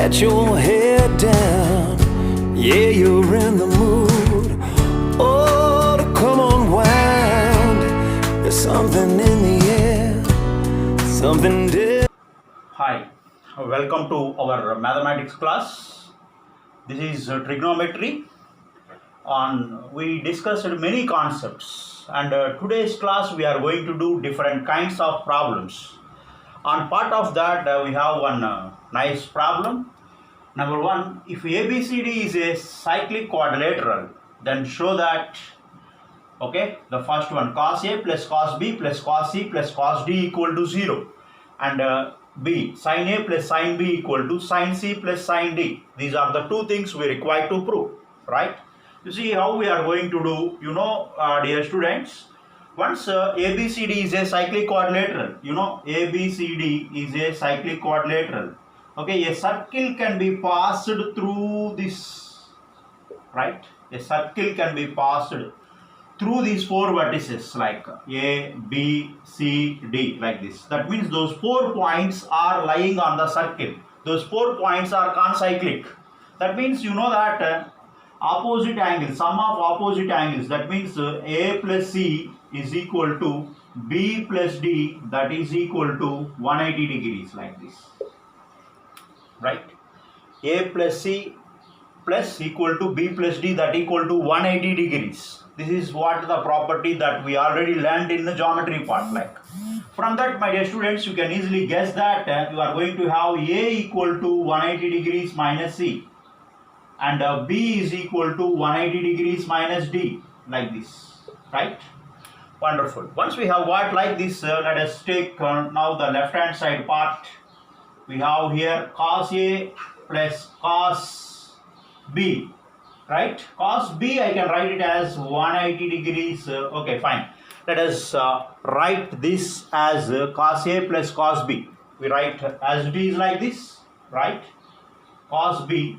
let your head down. Yeah, you're in the mood. Oh, to come unwound. There's something in the air, something different. Hi, welcome to our mathematics class. This is trigonometry. We discussed many concepts, and today's class we are going to do different kinds of problems. On part of that, we have one nice problem. Number one, if ABCD is a cyclic quadrilateral, then show that, okay, the first one, cos A plus cos B plus cos C plus cos D equal to 0. And B, sin A plus sin B equal to sin C plus sin D. These are the two things we require to prove, right? You see how we are going to do, dear students. Once ABCD is a cyclic quadrilateral, ABCD is a cyclic quadrilateral. Okay, a circle can be passed through this, right? A circle can be passed through these four vertices like A, B, C, D, like this. That means those 4 points are lying on the circle. Those 4 points are concyclic. That means that opposite angles, sum of opposite angles, that means A plus C is equal to B plus D, that is equal to 180 degrees, like this, right? A plus C plus equal to B plus D, that equal to 180 degrees. This is what the property that we already learned in the geometry part. Like from that, my dear students, you can easily guess that you are going to have A equal to 180 degrees minus C, and B is equal to 180 degrees minus D, like this, right? Wonderful. Once we have got like this, let us take now the left hand side part. We have here cos A plus cos B, right? Cos B, I can write it as 180 degrees. Okay, fine. Let us write this as cos A plus cos B. We write as D is like this, right? Cos B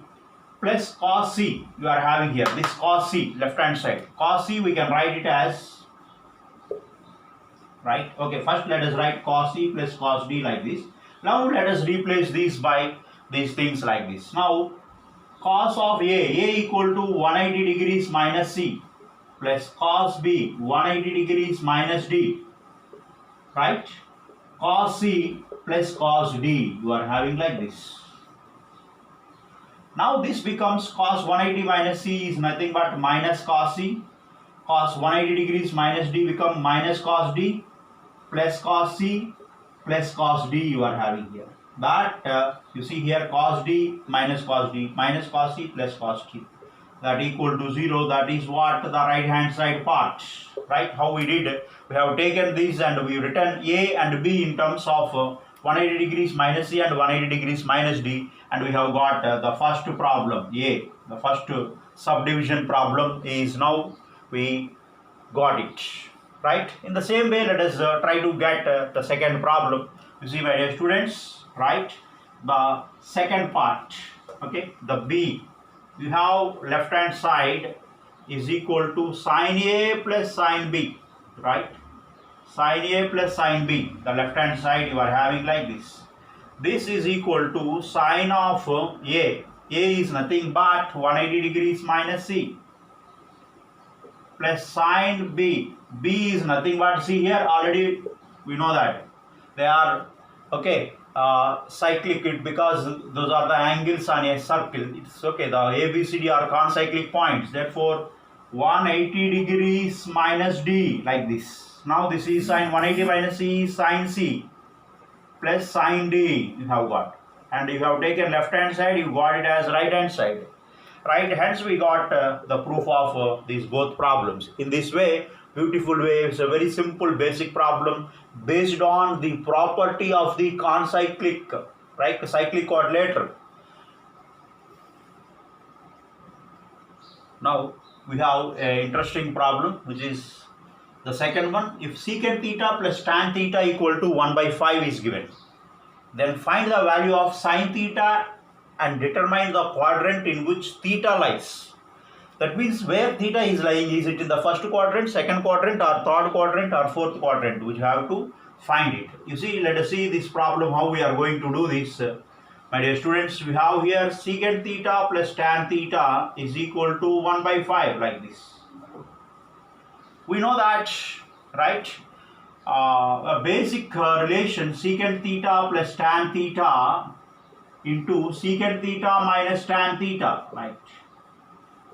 plus cos C, you are having here this cos C, left hand side. Cos C, we can write it as, right? Okay, first let us write cos C plus cos D like this. Now let us replace these by these things like this. Now cos of A equal to 180 degrees minus C plus cos B 180 degrees minus D, right? Cos C plus cos D, you are having like this. Now this becomes cos 180 minus C is nothing but minus cos C. Cos 180 degrees minus D become minus cos D plus cos C plus cos D, you are having here. That you see here cos D minus cos C plus cos D, that equal to 0. That is what the right hand side part, right? How we did, we have taken this and we written A and B in terms of 180 degrees minus C and 180 degrees minus D, and we have got the first problem A. The first subdivision problem is now we got it, right? In the same way, let us try to get the second problem. You see, my dear students, right? The second part, okay, the B, you have left hand side is equal to sin A plus sin B, right? Sin A plus sin B, the left hand side you are having like this. This is equal to sin of A. A is nothing but 180 degrees minus C plus sin B. B is nothing but, see here already we know that they are, okay, cyclic, because those are the angles on a circle. It's okay, the ABCD are concyclic points, therefore 180 degrees minus D, like this. Now this is sin 180 minus C is sin C plus sin D, you have got, and you have taken left hand side, you got it as right hand side, right? Hence we got the proof of these both problems. In this way, beautiful way, it's a very simple basic problem based on the property of the concyclic, right, cyclic quadrilateral. Now we have an interesting problem, which is the second one. If secant theta plus tan theta equal to 1 by 5 is given, then find the value of sin theta and determine the quadrant in which theta lies. That means where theta is lying, is it in the first quadrant, second quadrant, or third quadrant, or fourth quadrant, which you have to find it. You see, let us see this problem, how we are going to do this. My dear students, we have here secant theta plus tan theta is equal to 1 by 5 like this. We know that, right? A basic relation secant theta plus tan theta into secant theta minus tan theta, right,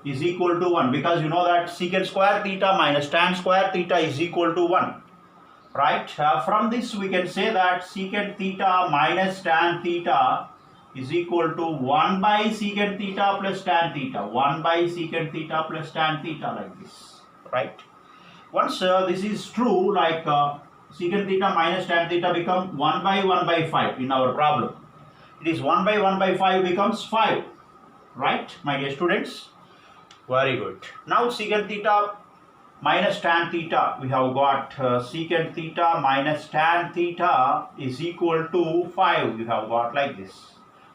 is equal to 1, because you know that secant square theta minus tan square theta is equal to 1, right? From this we can say that secant theta minus tan theta is equal to 1 by secant theta plus tan theta, 1 by secant theta plus tan theta like this, right? Once this is true, like secant theta minus tan theta become 1 by 5 in our problem. It is 1 by 5 becomes 5, right, my dear students? Very good. Now secant theta minus tan theta, we have got secant theta minus tan theta is equal to 5, we have got like this.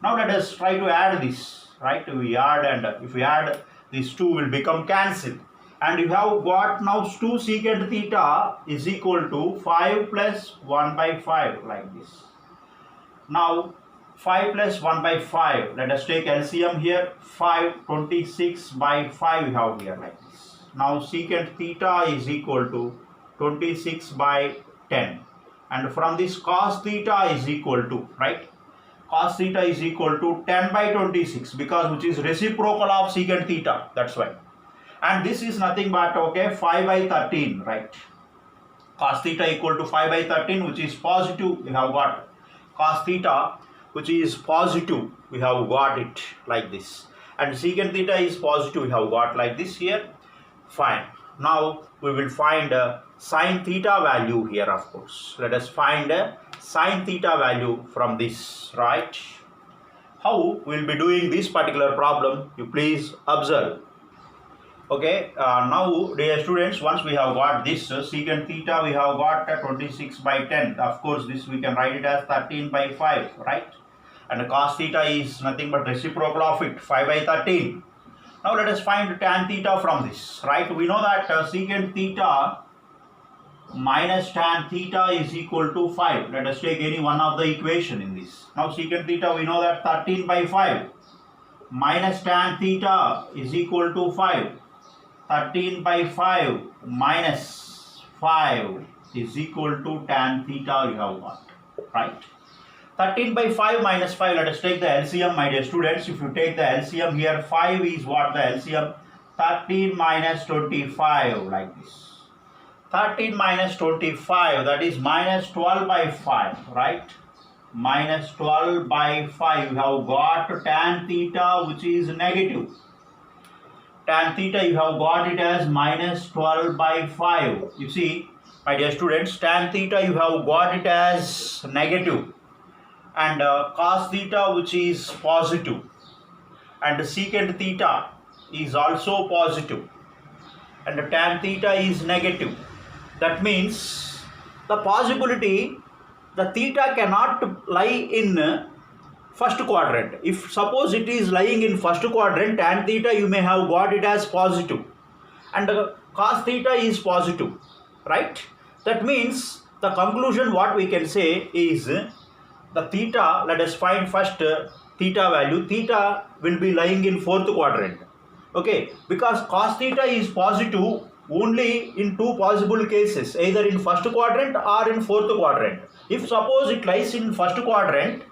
Now let us try to add this, right? We add, and if we add, these two will become cancelled. And you have got now 2 secant theta is equal to 5 plus 1 by 5 like this. Now 5 plus 1 by 5, let us take LCM here. 5, 26 by 5 we have here like this. Now secant theta is equal to 26 by 10, and from this cos theta is equal to, right, cos theta is equal to 10 by 26, because which is reciprocal of secant theta, that's why. And this is nothing but, okay, 5 by 13, right? Cos theta equal to 5 by 13, which is positive, we have got cos theta, which is positive, we have got it like this. And secant theta is positive, we have got like this here. Fine. Now we will find a sin theta value here, of course. Let us find a sin theta value from this, right? How we will be doing this particular problem, you please observe. Okay, now dear students, once we have got this secant theta, we have got 26 by 10. Of course, this we can write it as 13 by 5, right? And cos theta is nothing but reciprocal of it, 5 by 13. Now let us find tan theta from this, right? We know that secant theta minus tan theta is equal to 5. Let us take any one of the equation in this. Now secant theta, we know that 13 by 5 minus tan theta is equal to 5. 13 by 5 minus 5 is equal to tan theta you have got, right? 13 by 5 minus 5, let us take the LCM, my dear students. If you take the LCM here, 5 is what the LCM? 13 minus 25 like this. 13 minus 25, that is minus 12 by 5, right? Minus 12 by 5, you have got tan theta which is negative. Tan theta you have got it as minus 12 by 5. You see, my dear students, tan theta you have got it as negative, and cos theta which is positive, and secant theta is also positive, and tan theta is negative. That means the possibility the theta cannot lie in first quadrant. If suppose it is lying in first quadrant, tan theta you may have got it as positive, and cos theta is positive, right? That means the conclusion what we can say is the theta, let us find first theta value. Theta will be lying in fourth quadrant, okay, because cos theta is positive only in two possible cases, either in first quadrant or in fourth quadrant. If suppose it lies in first quadrant,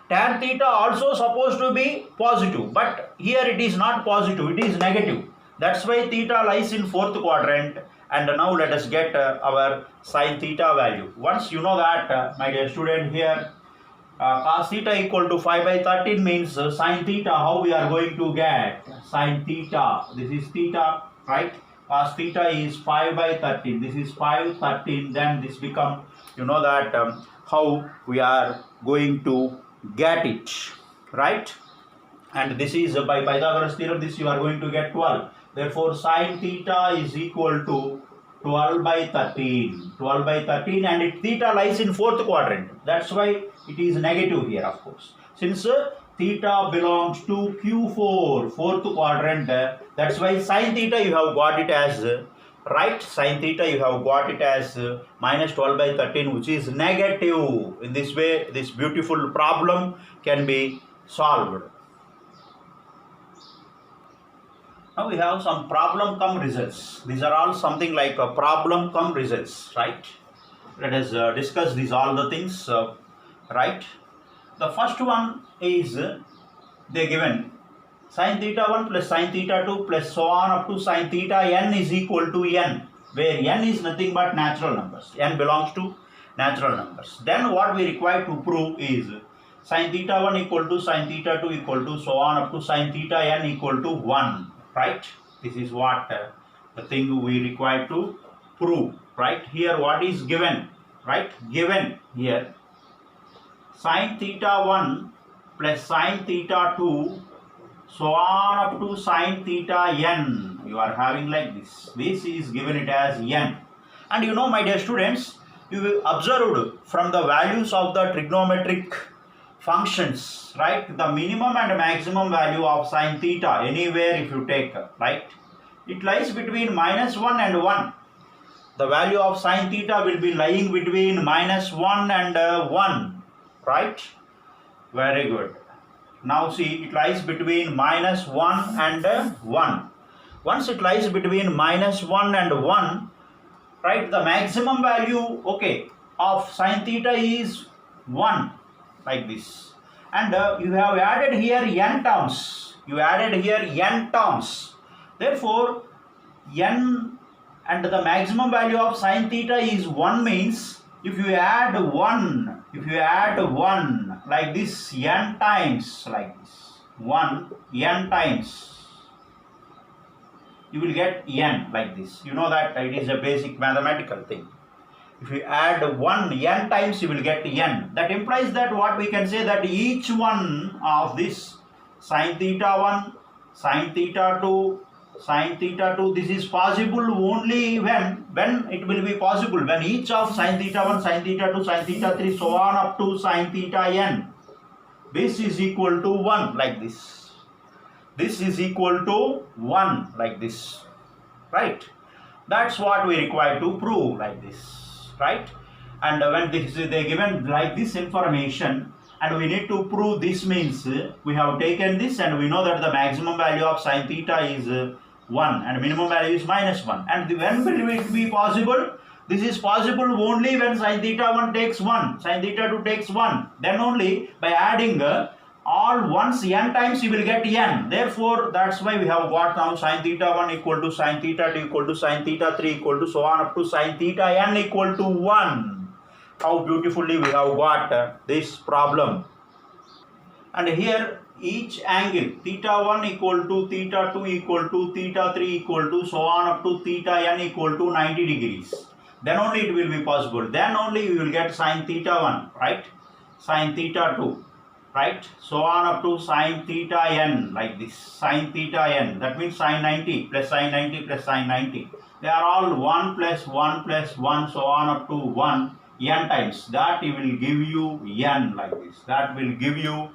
tan theta also supposed to be positive, but here it is not positive, it is negative. That's why theta lies in fourth quadrant. And now let us get our sin theta value. Once you know that, my dear student, here cos theta equal to 5 by 13 means sin theta, how we are going to get sin theta? This is theta, right? Cos theta is 5 by 13. This is 5, 13. Then this become, you know that how we are going to get it, right? And this is by Pythagoras theorem, this you are going to get 12. Therefore sin theta is equal to 12 by 13. 12 by 13, and it theta lies in fourth quadrant. That's why it is negative here, of course. Since theta belongs to Q4, fourth quadrant, that's why sin theta you have got it as, right, sin theta you have got it as minus 12 by 13, which is negative. In this way, this beautiful problem can be solved. Now we have some problem come results. These are all something like a problem come results, right? Let us discuss these all the things, right? The first one is they given sin theta 1 plus sin theta 2 plus so on up to sin theta n is equal to n, where n is nothing but natural numbers. N belongs to natural numbers. Then what we require to prove is sin theta 1 equal to sin theta 2 equal to so on up to sin theta n equal to 1, right? This is what the thing we require to prove, right? Here what is given, right? Given here sin theta 1 plus sin theta 2 so on up to sin theta n, you are having like this. This is given it as n. And you know, my dear students, you observed from the values of the trigonometric functions, right? The minimum and maximum value of sin theta anywhere if you take, right? It lies between -1 and 1. The value of sin theta will be lying between -1 and 1, right? Very good. Now see, it lies between -1 and 1. Once it lies between -1 and 1, right, the maximum value, okay, of sin theta is 1, like this. And you have added here n terms. You added here n terms. Therefore, n and the maximum value of sin theta is 1 means if you add 1, like this n times, like this 1 n times, you will get n like this. You know that it is a basic mathematical thing. If you add 1 n times, you will get n. That implies that what we can say that each one of this sin theta 1, sin theta 2, sin theta 2, this is possible only when it will be possible when each of sin theta 1, sin theta 2, sin theta 3 so on up to sin theta n, this is equal to 1, like this. This is equal to 1, like this, right? That's what we require to prove, like this, right? And when this is they given like this information and we need to prove this, means we have taken this and we know that the maximum value of sin theta is 1 and minimum value is -1. And when will it be possible? This is possible only when sin theta 1 takes 1, sin theta 2 takes 1. Then only by adding all ones n times you will get n. Therefore, that's why we have got now sin theta 1 equal to sin theta 2 equal to sin theta 3 equal to so on up to sin theta n equal to 1. How beautifully we have got this problem. And here each angle theta 1 equal to theta 2 equal to theta 3 equal to so on up to theta n equal to 90 degrees. Then only it will be possible. Then only we will get sin theta 1, right? Sin theta 2, right? So on up to sin theta n, like this. Sin theta n, that means sin 90 plus sin 90 plus sin 90. They are all 1 plus 1 plus 1 so on up to 1 n times. That will give you n, like this. That will give you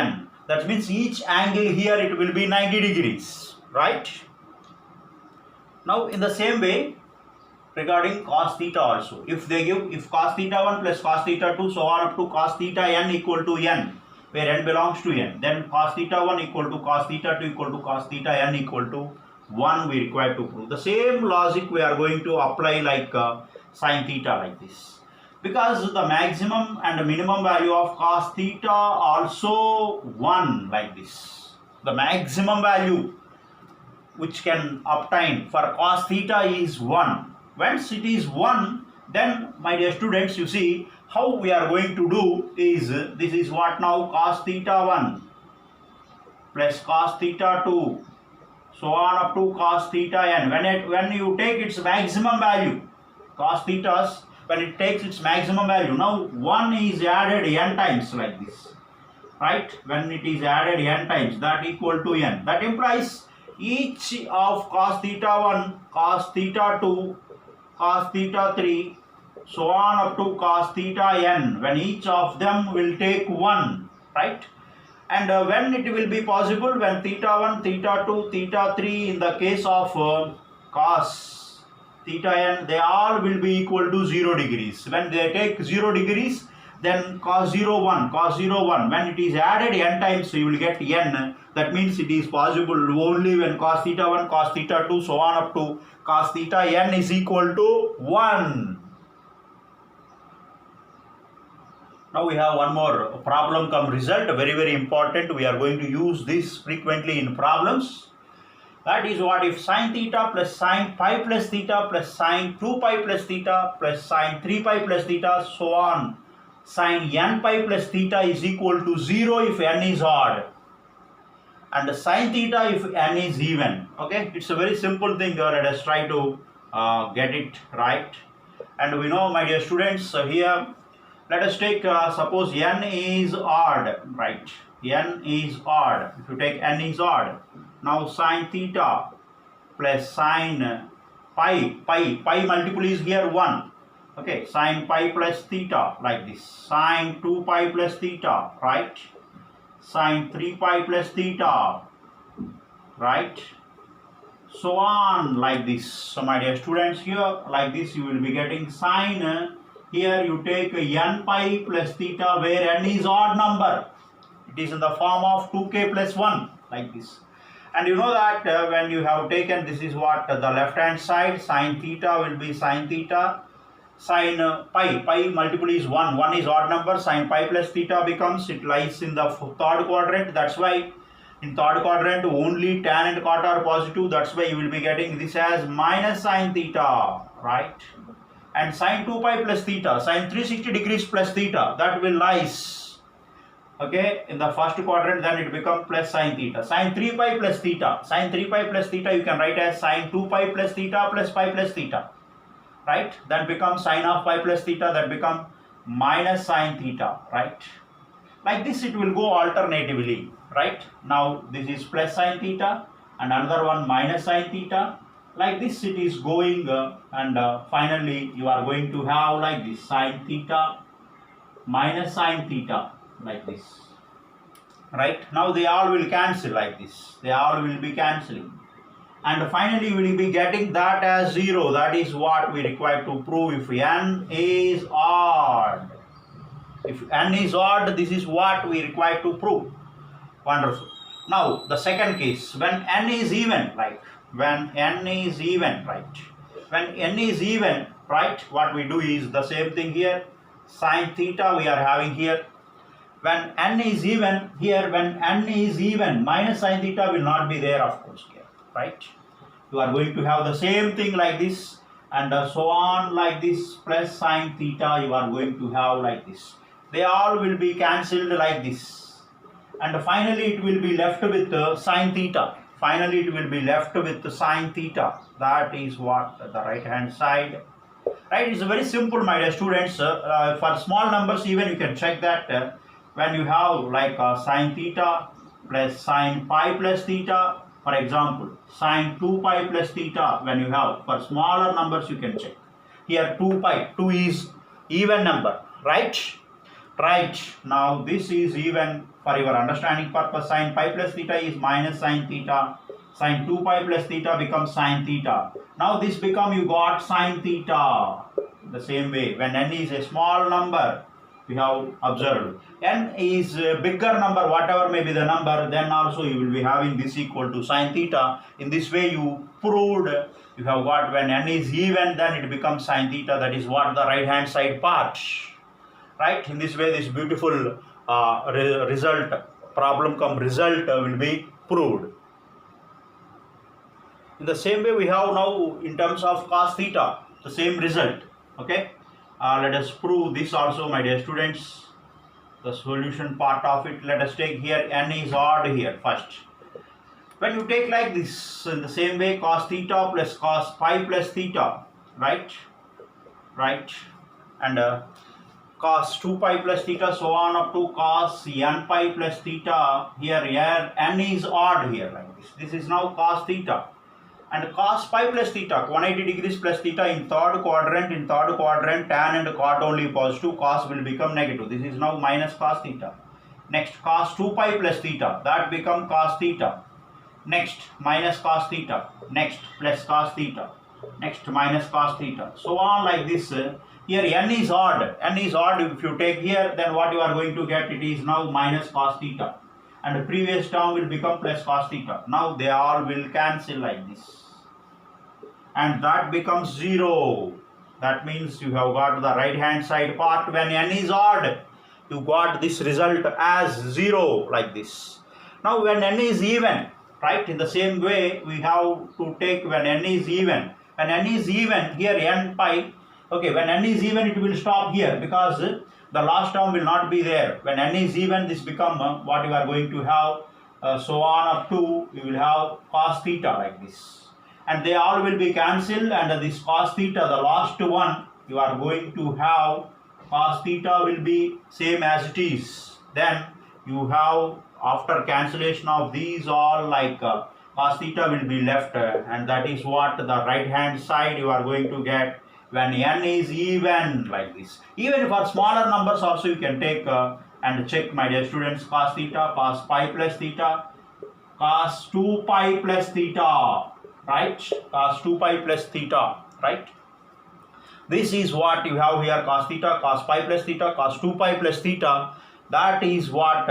n. That means each angle here it will be 90 degrees, right? Now in the same way, regarding cos theta also, if they give, if cos theta 1 plus cos theta 2 so on up to cos theta n equal to n, where n belongs to n, then cos theta 1 equal to cos theta 2 equal to cos theta n equal to 1 we require to prove. The same logic we are going to apply like sin theta, like this. Because the maximum and minimum value of cos theta also 1, like this. The maximum value which can obtain for cos theta is 1. Once it is 1, then my dear students, you see how we are going to do is, this is what now, cos theta 1 plus cos theta 2 so on up to cos theta n. When you take its maximum value, cos theta's, when it takes its maximum value, now 1 is added n times, like this, right? When it is added n times, that equal to n. That implies each of cos theta 1, cos theta 2, cos theta 3, so on up to cos theta n, when each of them will take 1, right? And when it will be possible, when theta 1, theta 2, theta 3, in the case of cos theta n, they all will be equal to 0 degrees. When they take 0 degrees, then cos 0 1, cos 0 1. When it is added n times, you will get n. That means it is possible only when cos theta 1, cos theta 2, so on up to cos theta n is equal to 1. Now we have one more problem come result, very very important. We are going to use this frequently in problems. That is what if sin theta plus sin pi plus theta plus sin 2 pi plus theta plus sin 3 pi plus theta, so on, sin n pi plus theta is equal to 0 if n is odd, and sin theta if n is even. Okay, it's a very simple thing. Let us try to get it right. And we know, my dear students, here let us take suppose n is odd, right? N is odd. If you take n is odd, now sin theta plus sin pi multiple is here 1. Okay, sin pi plus theta like this, sin 2 pi plus theta, right? Sin 3 pi plus theta, right? So on like this. So my dear students, here like this you will be getting sin, here you take n pi plus theta where n is odd number. It is in the form of 2k plus 1 like this. And you know that when you have taken, this is what the left hand side, sin theta will be sin theta, sin pi multiple is 1, 1 is odd number, sin pi plus theta becomes, it lies in the third quadrant. That's why in third quadrant only tan and cot are positive. That's why you will be getting this as minus sin theta, right? And sin 2 pi plus theta, sin 360 degrees plus theta, that will lies, okay, in the first quadrant, then it becomes plus sin theta. Sin 3 pi plus theta, sin 3 pi plus theta you can write as sin 2 pi plus theta plus pi plus theta, right? Then becomes sin of pi plus theta, that become minus sin theta, right? Like this it will go alternatively, right? Now this is plus sin theta and another one minus sin theta. Like this it is going and finally you are going to have like this, sin theta minus sin theta like this, right? Now they all will cancel like this, they all will be cancelling, and finally we will be getting that as 0. That is what we require to prove if n is odd. If n is odd, this is what we require to prove. Wonderful. Now the second case, when n is even, like when n is even, right? When n is even, right, what we do is the same thing here, sin theta we are having here. When n is even, here when n is even, minus sin theta will not be there, of course, here, right? You are going to have the same thing like this, and so on like this, plus sin theta you are going to have like this. They all will be cancelled like this, and finally it will be left with sin theta. Finally it will be left with sin theta. That is what the right hand side, right? It's very simple, my dear students. For small numbers even you can check that. When you have like sin theta plus sin pi plus theta, for example, sin 2 pi plus theta, when you have for smaller numbers you can check. Here 2 pi, 2 is even number, right? Right. Now this is even for your understanding purpose. Sin pi plus theta is minus sin theta. Sin 2 pi plus theta becomes sin theta. Now this become, you got sin theta. The same way, when n is a small number, we have observed, n is a bigger number, whatever may be the number, then also you will be having this equal to sin theta. In this way you proved, you have got when n is even, then it becomes sin theta. That is what the right hand side part, right? In this way this beautiful result, problem come result will be proved. In the same way we have now in terms of cos theta, the same result. Okay, let us prove this also, my dear students, the solution part of it. Let us take here n is odd here first. When you take like this, in the same way, cos theta plus cos pi plus theta, right? Right, and cos 2 pi plus theta, so on up to cos n pi plus theta. Here n is odd here like this. This is now cos theta. And cos pi plus theta, 180 degrees plus theta in third quadrant. In third quadrant, tan and cot only positive, cos will become negative. This is now minus cos theta. Next, cos 2 pi plus theta, that become cos theta. Next, minus cos theta. Next, plus cos theta. Next, minus cos theta. So on like this. Here n is odd. N is odd. If you take here, then what you are going to get, it is now minus cos theta. And the previous term will become plus cos theta. Now they all will cancel like this. And that becomes 0. That means you have got the right hand side part when n is odd. You got this result as 0 like this. Now when n is even, right, in the same way we have to take when n is even. When n is even, here n pi, okay, when n is even it will stop here because the last term will not be there. When n is even, this become what you are going to have, so on up to, you will have cos theta like this. And they all will be cancelled, and this cos theta, the last one, you are going to have cos theta will be same as it is. Then you have, after cancellation of these all, like cos theta will be left, and that is what the right hand side you are going to get when n is even like this. Even for smaller numbers also you can take and check, my dear students, cos theta, cos pi plus theta, cos 2 pi plus theta, right? Cos 2 pi plus theta, right? This is what you have here, cos theta, cos pi plus theta, cos 2 pi plus theta. That is what,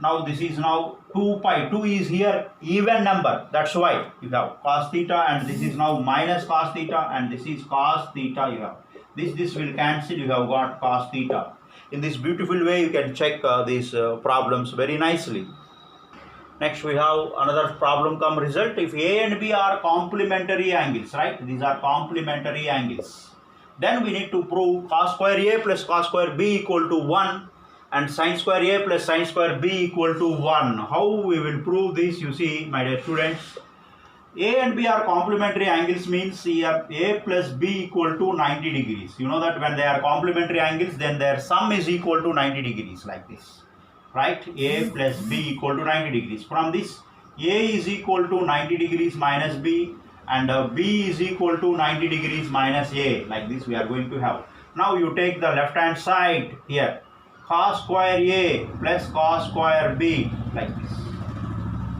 now this is now 2 pi. 2 is here even number. That's why you have cos theta, and this is now minus cos theta, and this is cos theta you have. This will cancel, you have got cos theta. In this beautiful way you can check these problems very nicely. Next we have another problem come result. If A and B are complementary angles, right? These are complementary angles. Then we need to prove cos square A plus cos square B equal to 1 and sin square A plus sin square B equal to 1. How we will prove this? You see, my dear students, A and B are complementary angles means here A plus B equal to 90 degrees. You know that when they are complementary angles, then their sum is equal to 90 degrees like this. Right? A plus B equal to 90 degrees. From this, A is equal to 90 degrees minus B, and B is equal to 90 degrees minus A. Like this we are going to have. Now you take the left hand side here. Cos square A plus cos square B like this.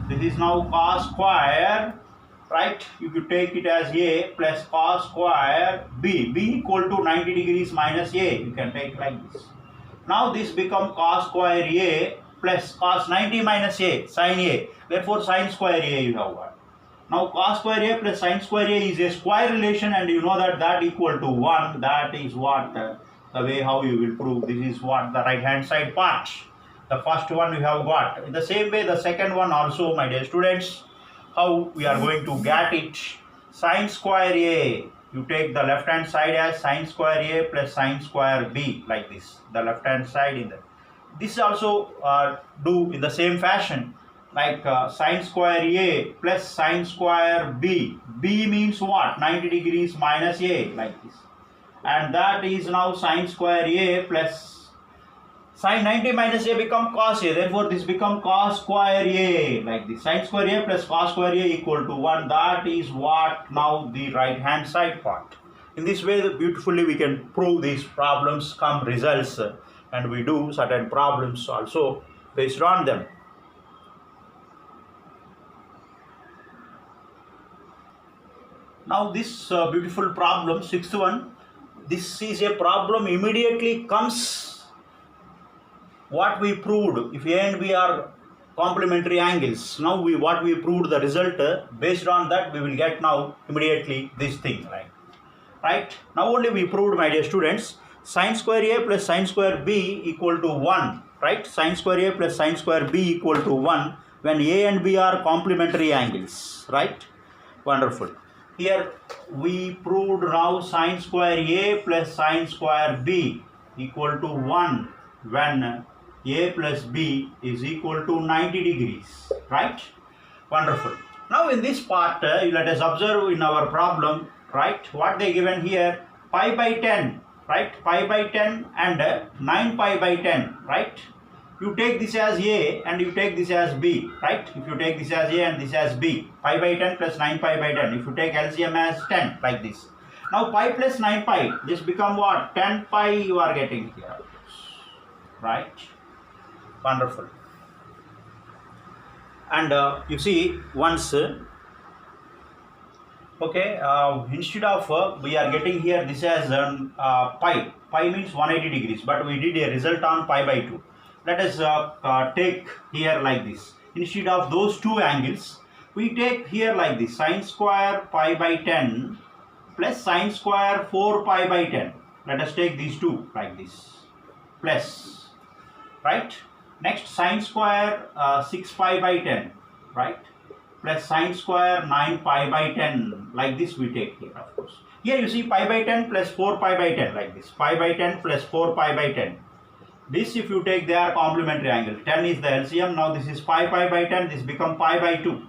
This is now cos square, right? You could take it as A plus cos square B. B equal to 90 degrees minus A. You can take like this. Now this become cos square A plus cos 90 minus A, sin A. Therefore sin square A you have got. Now cos square A plus sin square A is a square relation, and you know that equal to 1. That is what the way how you will prove. This is what the right hand side part. The first one we have got. In the same way the second one also, my dear students, how we are going to get it. Sin square A, you take the left hand side as sin square A plus sin square B like this. The left hand side in the. This also do in the same fashion, like sin square A plus sin square B. B means what? 90 degrees minus A like this. And that is now sin square A plus sin 90 minus A become cos A. Therefore this become cos square A like this. Sin square A plus cos square A equal to 1. That is what now the right hand side part. In this way beautifully we can prove these problems come results, and we do certain problems also based on them. Now this beautiful problem, sixth one, this is a problem immediately comes what we proved. If A and B are complementary angles, now what we proved the result, based on that we will get now immediately this thing, right? Now only we proved, my dear students, sin square A plus sin square B equal to 1, right? Sin square A plus sin square B equal to 1 when A and B are complementary angles, right? Wonderful. Here we proved now sin square A plus sin square B equal to 1 when A plus B is equal to 90 degrees, right? Wonderful. Now in this part, let us observe in our problem, right, what they given here, pi by 10, right, pi by 10 and 9 pi by 10, right? You take this as A and you take this as B, right? If you take this as A and this as B, pi by 10 plus 9 pi by 10. If you take LCM as 10, like this. Now pi plus 9 pi, this become what? 10 pi you are getting here, right? Wonderful. And you see, once Okay, instead of we are getting here this as pi. Pi means 180 degrees, but we did a result on pi by 2. Let us take here like this. Instead of those two angles, we take here like this, sine square pi by 10 plus sine square 4 pi by 10. Let us take these two like this, plus, right? Next, sine square 6 pi by 10, right? Plus sine square 9 pi by 10, like this we take here, of course. Here you see pi by 10 plus 4 pi by 10, like this. Pi by 10 plus 4 pi by 10. This, if you take, they are complementary angle. 10 is the LCM. Now this is pi by 10. This become pi by 2,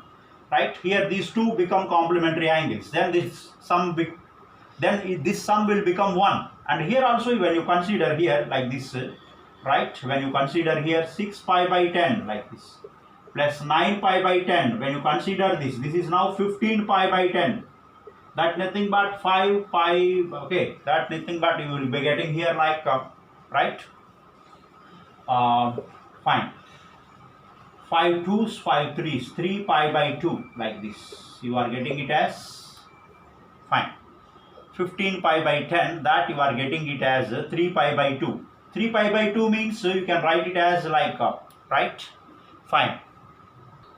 right? Here these two become complementary angles. Then this sum will become 1. And here also, when you consider here like this, right? When you consider here 6 pi by 10, like this, plus 9 pi by 10, when you consider this is now 15 pi by 10. That nothing but 5 pi, okay, that nothing but you will be getting here like, right? Fine. 5 2s, 5 3s, 3 pi by 2, like this. You are getting it as, fine. 15 pi by 10, that you are getting it as 3 pi by 2. 3 pi by 2 means you can write it as like, right? Fine.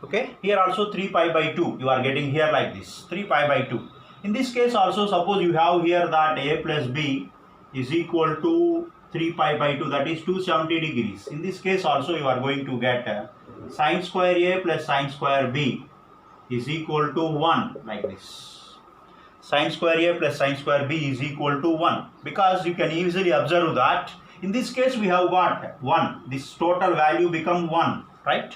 Okay, here also 3 pi by 2, you are getting here like this, 3 pi by 2. In this case also, suppose you have here that a plus b is equal to 3 pi by 2, that is 270 degrees. In this case also, you are going to get sine square a plus sine square b is equal to 1, like this. Sine square a plus sine square b is equal to 1, because you can easily observe that in this case we have got 1. This total value become 1, right?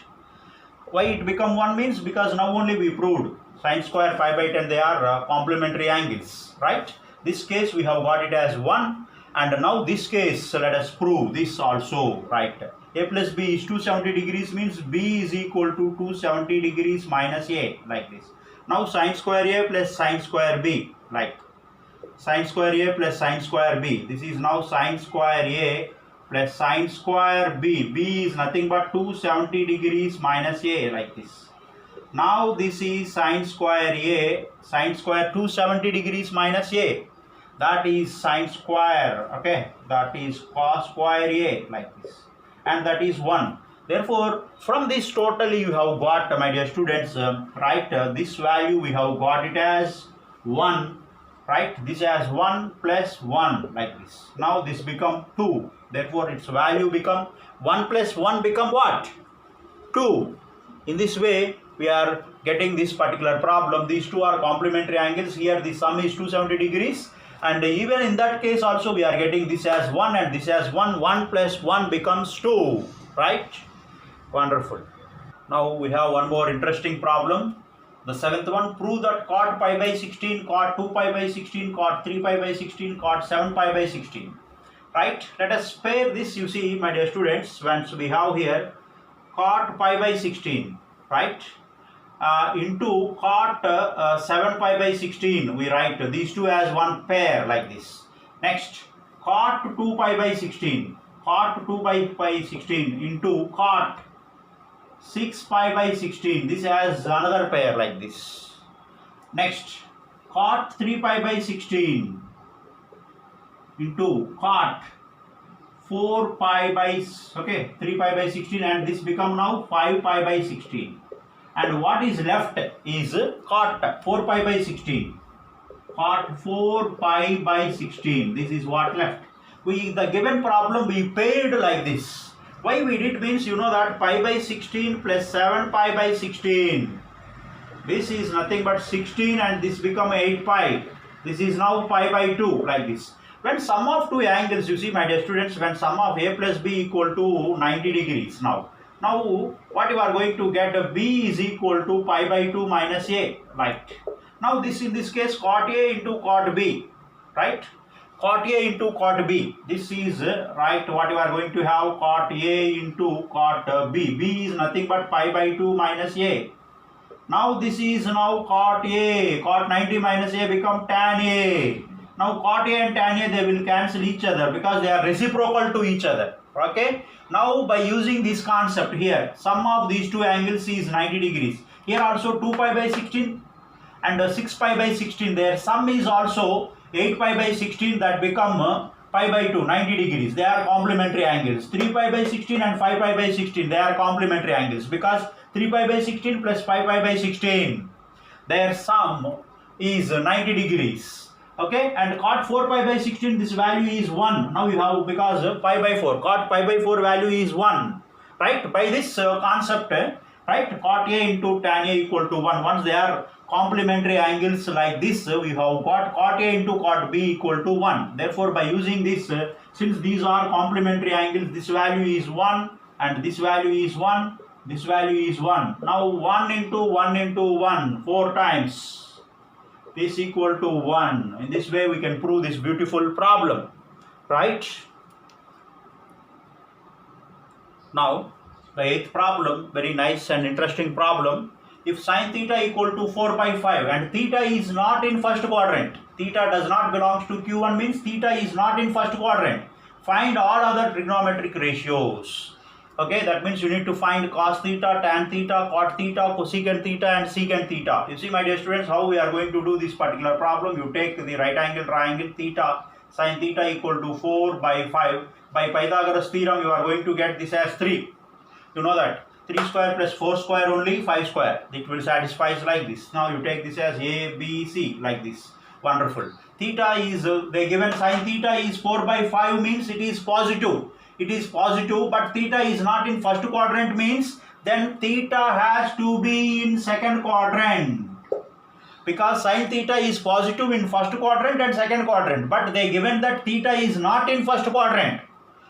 Why it become 1 means, because now only we proved sine square pi by 10, they are complementary angles, right? This case we have got it as 1, and now this case, let us prove this also, right? A plus b is 270 degrees, means b is equal to 270 degrees minus a, like this. Now sine square a plus sine square b, like sine square a plus sine square b. This is now sine square a plus sine square b. B is nothing but 270 degrees minus a, like this. Now this is sine square a, sine square 270 degrees minus a. That is sine square, okay, that is cos square a, like this. And that is 1. Therefore, from this totally you have got, my dear students, right, this value we have got it as 1, right? This as 1 plus 1, like this. Now this become 2. Therefore, its value become 1 plus 1 become what? 2. In this way, we are getting this particular problem. These two are complementary angles. Here the sum is 270 degrees. And even in that case also, we are getting this as 1 and this as 1. 1 plus 1 becomes 2, right? Wonderful. Now we have one more interesting problem. The seventh one, prove that cot pi by 16, cot 2 pi by 16, cot 3 pi by 16, cot 7 pi by 16. Right? Let us pair this, you see, my dear students, once we have here cot pi by 16, right? Into cot 7 pi by 16, we write these two as one pair like this. Next, cot 2 pi by 16, cot 2 pi by 16 into cot 6 pi by 16, this has another pair like this. Next, cot 3 pi by 16 into cot 4 pi by, okay, 3 pi by 16, and this become now 5 pi by 16. And what is left is cot 4 pi by 16. Cot 4 pi by 16. This is what left. The given problem we paired like this. Why we did means, you know that pi by 16 plus 7 pi by 16. This is nothing but 16 and this become 8 pi. This is now pi by 2 like this. When sum of two angles, you see, my dear students, when sum of a plus b equal to 90 degrees now. Now, what you are going to get, b is equal to pi by 2 minus a, right? Now, this in this case, cot a into cot b, right? Cot a into cot b. This is, right, what you are going to have, cot a into cot b. b is nothing but pi by 2 minus a. Now, this is now cot a, cot 90 minus a become tan a. Now, cot a and tan a, they will cancel each other because they are reciprocal to each other. Okay. Now, by using this concept here, sum of these two angles is 90 degrees. Here also 2 pi by 16 and 6 pi by 16. Their sum is also 8 pi by 16, that become pi by 2, 90 degrees. They are complementary angles. 3 pi by 16 and 5 pi by 16, they are complementary angles, because 3 pi by 16 plus 5 pi by 16, their sum is 90 degrees. Okay, and cot 4 pi by 16, this value is 1. Now you have, because pi by 4, cot pi by 4 value is 1. Right, by this concept, right, cot A into tan A equal to 1. Once they are complementary angles like this, we have got cot A into cot B equal to 1. Therefore, by using this, since these are complementary angles, this value is 1 and this value is 1, this value is 1. Now 1 into 1 into 1, 4 times. This equal to 1. In this way we can prove this beautiful problem, right? Now the 8th problem, very nice and interesting problem. If sin theta equal to 4 by 5 and theta is not in first quadrant, theta does not belongs to Q1, means theta is not in first quadrant, find all other trigonometric ratios. Okay, that means you need to find cos theta, tan theta, cot theta, cosecant theta and secant theta. You see, my dear students, how we are going to do this particular problem. You take the right angle triangle theta, sin theta equal to 4 by 5. By Pythagoras theorem, you are going to get this as 3. You know that 3 square plus 4 square only 5 square. It will satisfy like this. Now you take this as A, B, C like this. Wonderful. Theta is, they given sin theta is 4 by 5, means it is positive. It is positive, but theta is not in first quadrant, means then theta has to be in second quadrant. Because sin theta is positive in first quadrant and second quadrant, but they given that theta is not in first quadrant.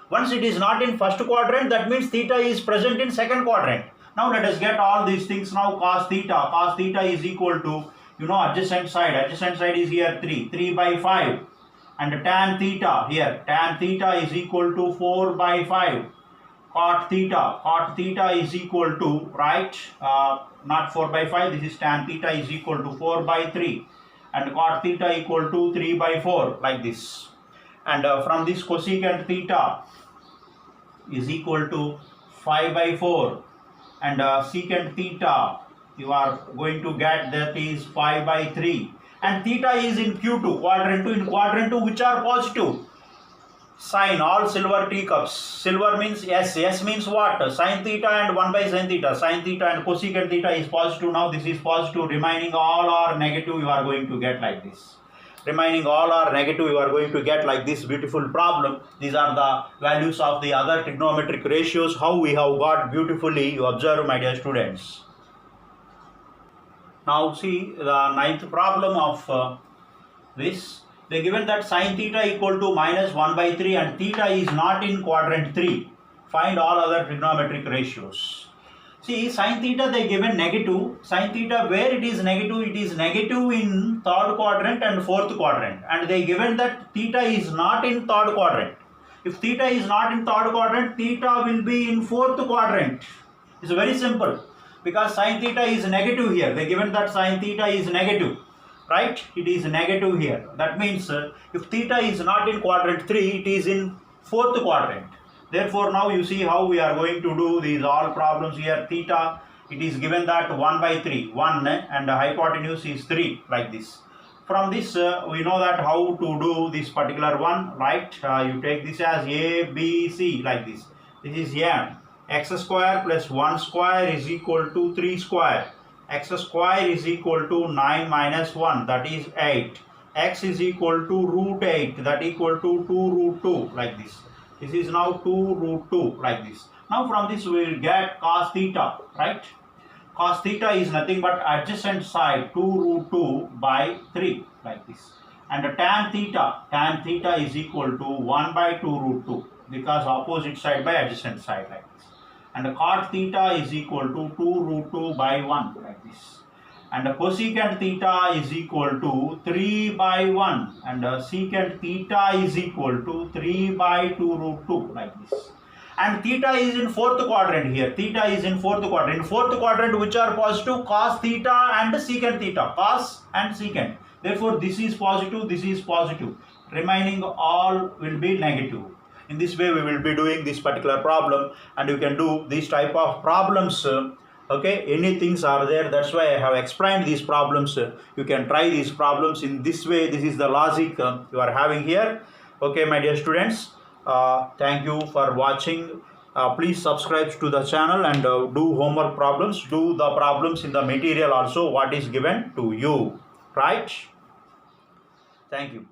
Once it is not in first quadrant, that means theta is present in second quadrant. Now let us get all these things. Now cos theta is equal to, you know, adjacent side is here 3 by 5, and tan theta here, tan theta is equal to 4 by 5. Cot theta is equal to, right, not 4 by 5, this is tan theta is equal to 4 by 3, and cot theta equal to 3 by 4 like this. And from this cosecant theta is equal to 5 by 4, and secant theta you are going to get that is 5 by 3, and theta is in Q2, quadrant 2. In quadrant 2, which are positive? Sine, all silver teacups. Silver means S. S means what? Sin theta and 1 by sin theta. Sin theta and cosecant theta is positive. Now this is positive. Remaining all are negative. You are going to get like this. Remaining all are negative. You are going to get like this beautiful problem. These are the values of the other trigonometric ratios. How we have got beautifully. You observe, my dear students. Now see the 9th problem of this. They given that sin theta equal to minus 1 by 3 and theta is not in quadrant 3. Find all other trigonometric ratios. See, sin theta they given negative. Sin theta, where it is negative in third quadrant and fourth quadrant. And they given that theta is not in third quadrant. If theta is not in third quadrant, theta will be in fourth quadrant. It's very simple. Because sin theta is negative here. They given that sin theta is negative. Right? It is negative here. That means if theta is not in quadrant 3, it is in fourth quadrant. Therefore, now you see how we are going to do these all problems here. Theta, it is given that 1 by 3, 1 and the hypotenuse is 3 like this. From this, we know that how to do this particular one, right? You take this as A, B, C like this. This is M. X square plus 1 square is equal to 3 square. X square is equal to 9 minus 1, that is 8. X is equal to root 8, that equal to 2 root 2 like this. This is now 2 root 2 like this. Now from this we will get cos theta, right? Cos theta is nothing but adjacent side 2 root 2 by 3 like this. And tan theta is equal to 1 by 2 root 2 because opposite side by adjacent side like this. And cot theta is equal to 2 root 2 by 1 like this. And cosecant theta is equal to 3 by 1 and secant theta is equal to 3 by 2 root 2 like this. And theta is in fourth quadrant here. Theta is in fourth quadrant. In fourth quadrant, which are positive? Cos theta and secant theta. Cos and secant. Therefore, this is positive, this is positive. Remaining all will be negative. In this way, we will be doing this particular problem, and you can do these type of problems Okay, any things are there, that's why I have explained these problems. You can try these problems in this way. This is the logic you are having here. Okay, my dear students, thank you for watching. Please subscribe to the channel and do homework problems. Do the problems in the material also what is given to you, right? Thank you.